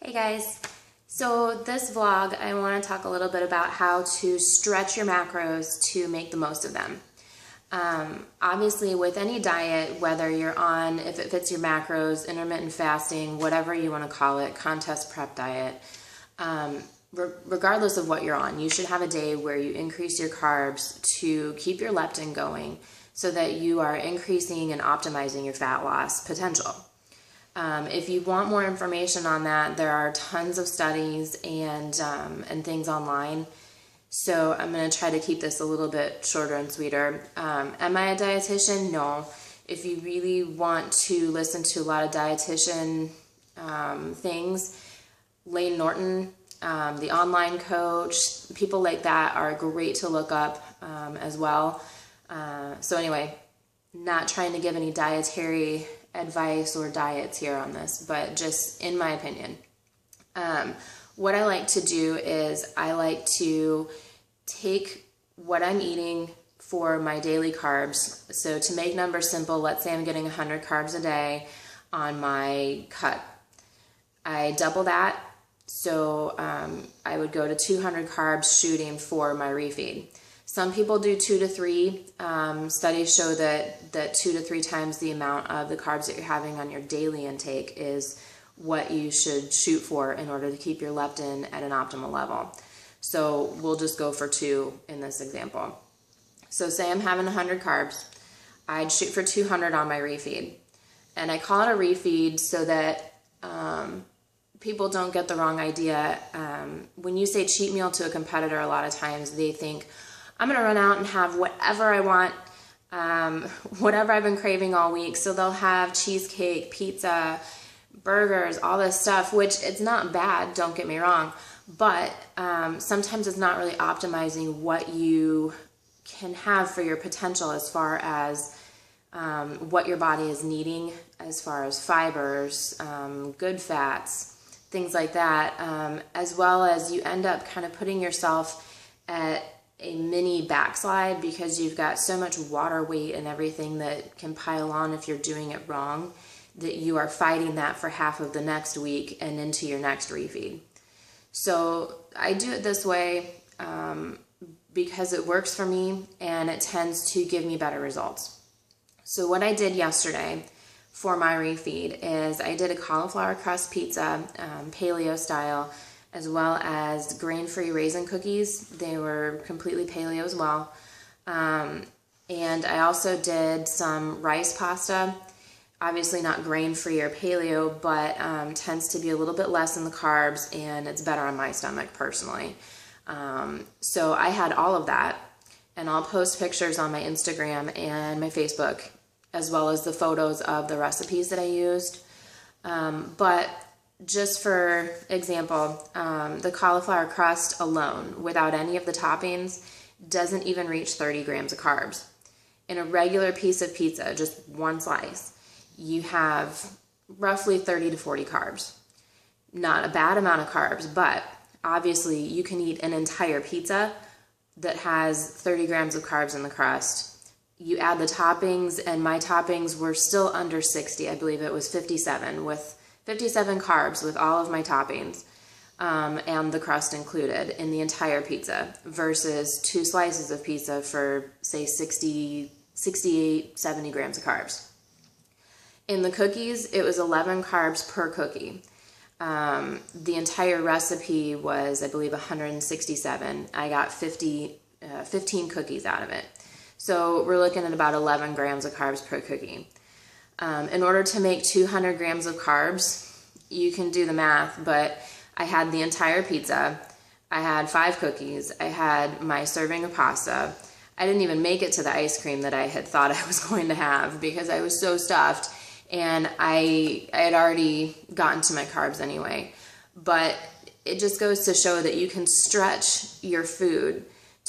Hey guys, so this vlog I want to talk a little bit about how to stretch your macros to make the most of them. Obviously with any diet, whether you're on, if it fits your macros, intermittent fasting, whatever you want to call it, contest prep diet, regardless of what you're on, you should have a day where you increase your carbs to keep your leptin going so that you are increasing and optimizing your fat loss potential. If you want more information on that, there are tons of studies and things online. So I'm going to try to keep this a little bit shorter and sweeter. Am I a dietitian? No. If you really want to listen to a lot of dietitian things, Lane Norton, the online coach, people like that are great to look up as well. So anyway, not trying to give any dietary advice or diets here on this, but just in my opinion. What I like to do is I like to take what I'm eating for my daily carbs. So to make numbers simple, let's say I'm getting 100 carbs a day on my cut. I double that, so I would go to 200 carbs shooting for my refeed. Some people do 2 to 3. Studies show that 2 to 3 times the amount of the carbs that you're having on your daily intake is what you should shoot for in order to keep your leptin at an optimal level. So we'll just go for 2 in this example. So say I'm having 100 carbs, I'd shoot for 200 on my refeed. And I call it a refeed so that people don't get the wrong idea. When you say cheat meal to a competitor, a lot of times they think, I'm going to run out and have whatever I want, whatever I've been craving all week. So they'll have cheesecake, pizza, burgers, all this stuff, which it's not bad, don't get me wrong. But sometimes it's not really optimizing what you can have for your potential as far as what your body is needing, as far as fibers, good fats, things like that, as well as you end up kind of putting yourself at a mini backslide because you've got so much water weight and everything that can pile on if you're doing it wrong, that you are fighting that for half of the next week and into your next refeed. So I do it this way because it works for me and it tends to give me better results. So what I did yesterday for my refeed is I did a cauliflower crust pizza, paleo style, as well as grain-free raisin cookies. They were completely paleo as well. And I also did some rice pasta, obviously not grain-free or paleo, but tends to be a little bit less in the carbs, and it's better on my stomach personally. So I had all of that, and I'll post pictures on my Instagram and my Facebook, as well as the photos of the recipes that I used. But just for example, the cauliflower crust alone, without any of the toppings, doesn't even reach 30 grams of carbs. In a regular piece of pizza, just one slice, you have roughly 30 to 40 carbs. Not a bad amount of carbs, but obviously you can eat an entire pizza that has 30 grams of carbs in the crust. You add the toppings, and my toppings were still under 60. I believe it was 57 with 57 carbs with all of my toppings and the crust included in the entire pizza versus 2 slices of pizza for say 60, 68, 70 grams of carbs. In the cookies, it was 11 carbs per cookie. The entire recipe was, I believe, 167. I got 15 cookies out of it. So we're looking at about 11 grams of carbs per cookie. In order to make 200 grams of carbs, you can do the math, but I had the entire pizza, I had 5 cookies, I had my serving of pasta. I didn't even make it to the ice cream that I had thought I was going to have because I was so stuffed, and I had already gotten to my carbs anyway. But it just goes to show that you can stretch your food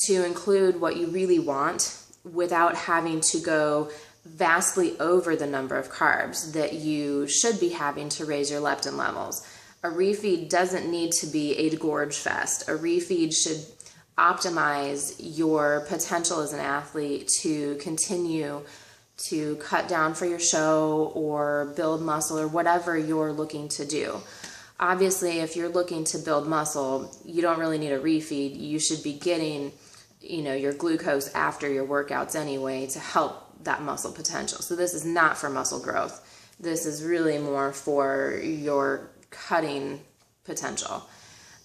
to include what you really want without having to go vastly over the number of carbs that you should be having to raise your leptin levels. A refeed doesn't need to be a gorge fest. A refeed should optimize your potential as an athlete to continue to cut down for your show or build muscle or whatever you're looking to do. Obviously, if you're looking to build muscle, you don't really need a refeed. You should be getting, your glucose after your workouts anyway to help that muscle potential. So this is not for muscle growth. This is really more for your cutting potential.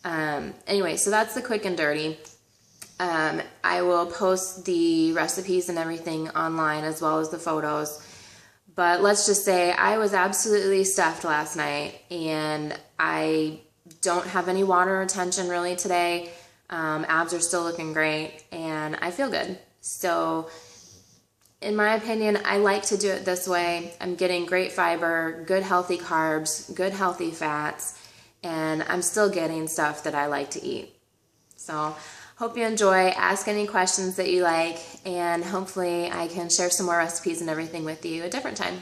Anyway, so that's the quick and dirty. I will post the recipes and everything online as well as the photos. But let's just say I was absolutely stuffed last night and I don't have any water retention really today. Abs are still looking great and I feel good. So in my opinion, I like to do it this way. I'm getting great fiber, good healthy carbs, good healthy fats, and I'm still getting stuff that I like to eat. So hope you enjoy. Ask any questions that you like, and hopefully I can share some more recipes and everything with you a different time.